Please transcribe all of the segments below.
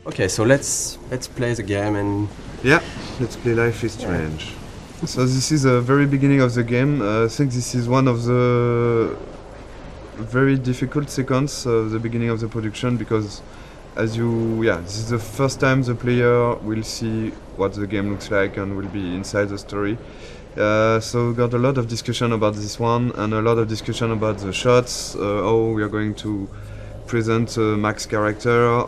Okay, so let's play the game and... Yeah, let's play Life is Strange. So this is the very beginning of the game. I think this is one of the very difficult sequence of the beginning of the production because this is the first time the player will see what the game looks like and will be inside the story. So we got a lot of discussion about this one and a lot of discussion about the shots, how we are going to present Mac's character.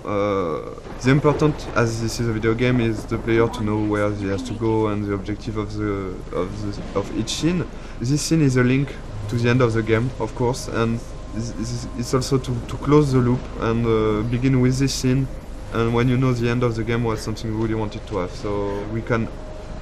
The important, as this is a video game, is the player to know where he has to go and the objective of each scene. This scene is a link to the end of the game, of course, and it's also to close the loop and begin with this scene. And when you know the end of the game was something we really wanted to have, so we can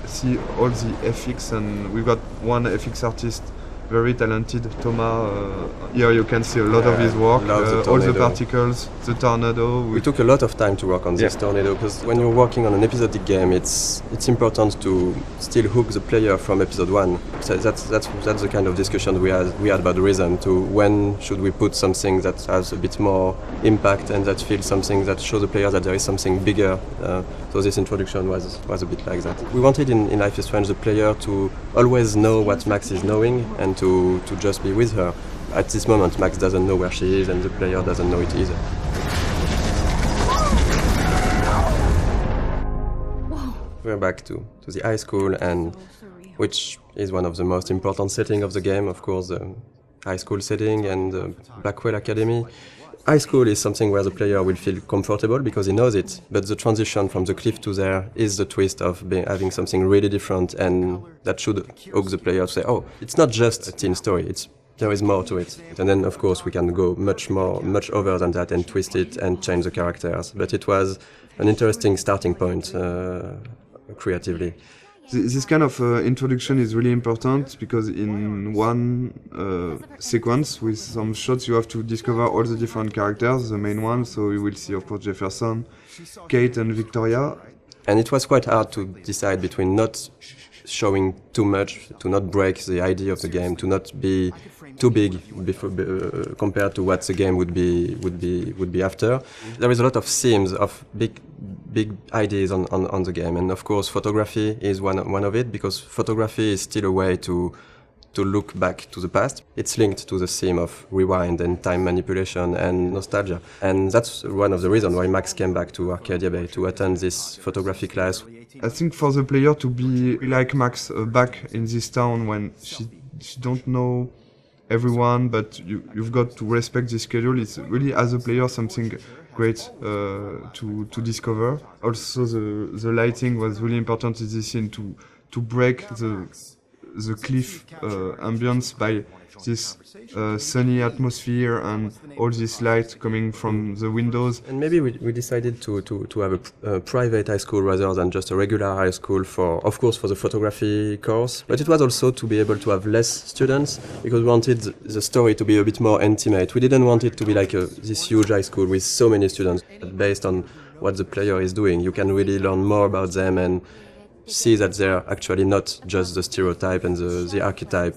see all the FX, and we've got one FX artist, very talented, Thomas. Here you can see a lot of his work, all the particles, the tornado. We took a lot of time to work on this tornado because when you're working on an episodic game, it's important to still hook the player from episode 1. So that's the kind of discussion we had about the rhythm, to when should we put something that has a bit more impact and that feels something that shows the player that there is something bigger. So this introduction was a bit like that. We wanted in Life is Strange the player to always know what Max is knowing and to just be with her. At this moment, Max doesn't know where she is and the player doesn't know it either. We're back to the high school, and which is one of the most important settings of the game, of course, the high school setting and the Blackwell Academy. High school is something where the player will feel comfortable because he knows it, but the transition from the cliff to there is the twist of having something really different, and that should hook the player to say, oh, it's not just a teen story, there is more to it. And then, of course, we can go much over than that and twist it and change the characters. But it was an interesting starting point creatively. This kind of introduction is really important because in one sequence with some shots you have to discover all the different characters, the main ones, so you will see of course Jefferson, Kate and Victoria. And it was quite hard to decide between not showing too much, to not break the idea of the game, to not be too big compared to what the game would be after. There is a lot of themes of big ideas on the game, and of course photography is one of it, because photography is still a way to look back to the past. It's linked to the theme of rewind and time manipulation and nostalgia, and that's one of the reasons why Max came back to Arcadia Bay to attend this photography class. I think for the player to be like Max back in this town when she don't know everyone, but you've got to respect the schedule. It's really, as a player, something great to discover. Also, the lighting was really important in this scene to break the cliff ambience by this sunny atmosphere and all this light coming from the windows. And maybe we decided to have a private high school rather than just a regular high school for the photography course. But it was also to be able to have less students because we wanted the story to be a bit more intimate. We didn't want it to be like this huge high school with so many students. But based on what the player is doing, you can really learn more about them and see that they're actually not just the stereotype and the archetype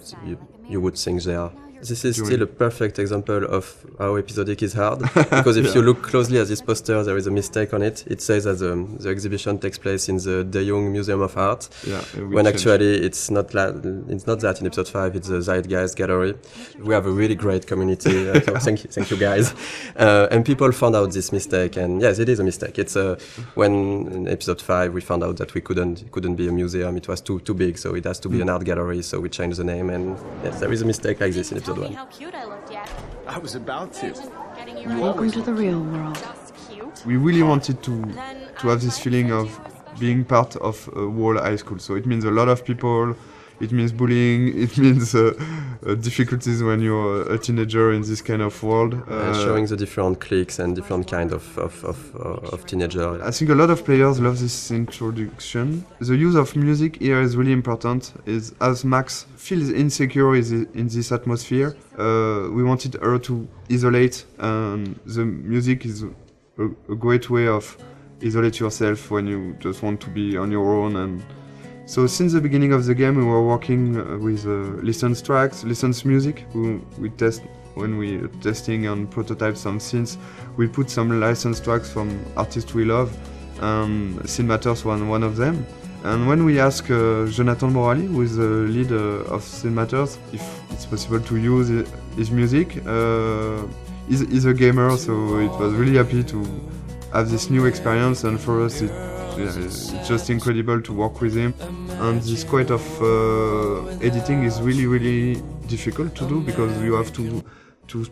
you would think they are. This is still a perfect example of how episodic is hard, because if you look closely at this poster, there is a mistake on it. It says that the exhibition takes place in the De Young Museum of Art, when actually it's not that. In episode 5, it's the Zeitgeist Gallery. We have a really great community. Thank you guys. And people found out this mistake, and yes, it is a mistake. It's when in episode 5 we found out that we couldn't be a museum. It was too big, so it has to be an art gallery. So we changed the name, and yes, there is a mistake like this in episode 1. How cute I looked yet. I was about to. Welcome to the real world. We really wanted to have this feeling of being part of a whole high school. So it means a lot of people, it means bullying, it means difficulties when you're a teenager in this kind of world. And showing the different cliques and different kind of teenager. I think a lot of players love this introduction. The use of music here is really important. As Max feels insecure in this atmosphere, we wanted her to isolate, and the music is a great way of isolate yourself when you just want to be on your own. And so since the beginning of the game we were working with licensed tracks, licensed music. We test when we testing and prototype some scenes, we put some licensed tracks from artists we love, and Scene Matters one of them. And when we ask Jonathan Morali, who is the lead of Scene Matters, if it's possible to use his music, he's a gamer, so it was really happy to have this new experience, and for us it's just incredible to work with him. And this quite of editing is really difficult to do, because you have to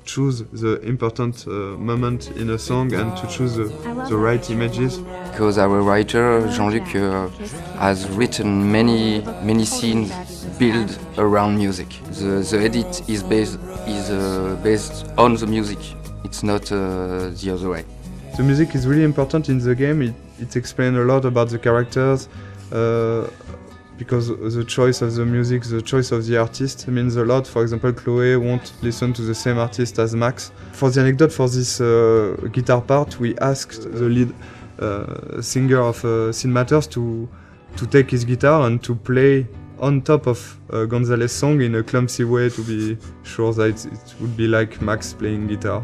choose the important moment in a song and to choose the right images. Because our writer Jean-Luc has written many scenes built around music. The edit is based on the music. It's not the other way. The music is really important in the game. It explains a lot about the characters, because the choice of the music, the choice of the artist means a lot. For example, Chloe won't listen to the same artist as Max. For the anecdote, for this guitar part, we asked the lead singer of Scene Matters to take his guitar and to play on top of Gonzalez's song in a clumsy way, to be sure that it would be like Max playing guitar.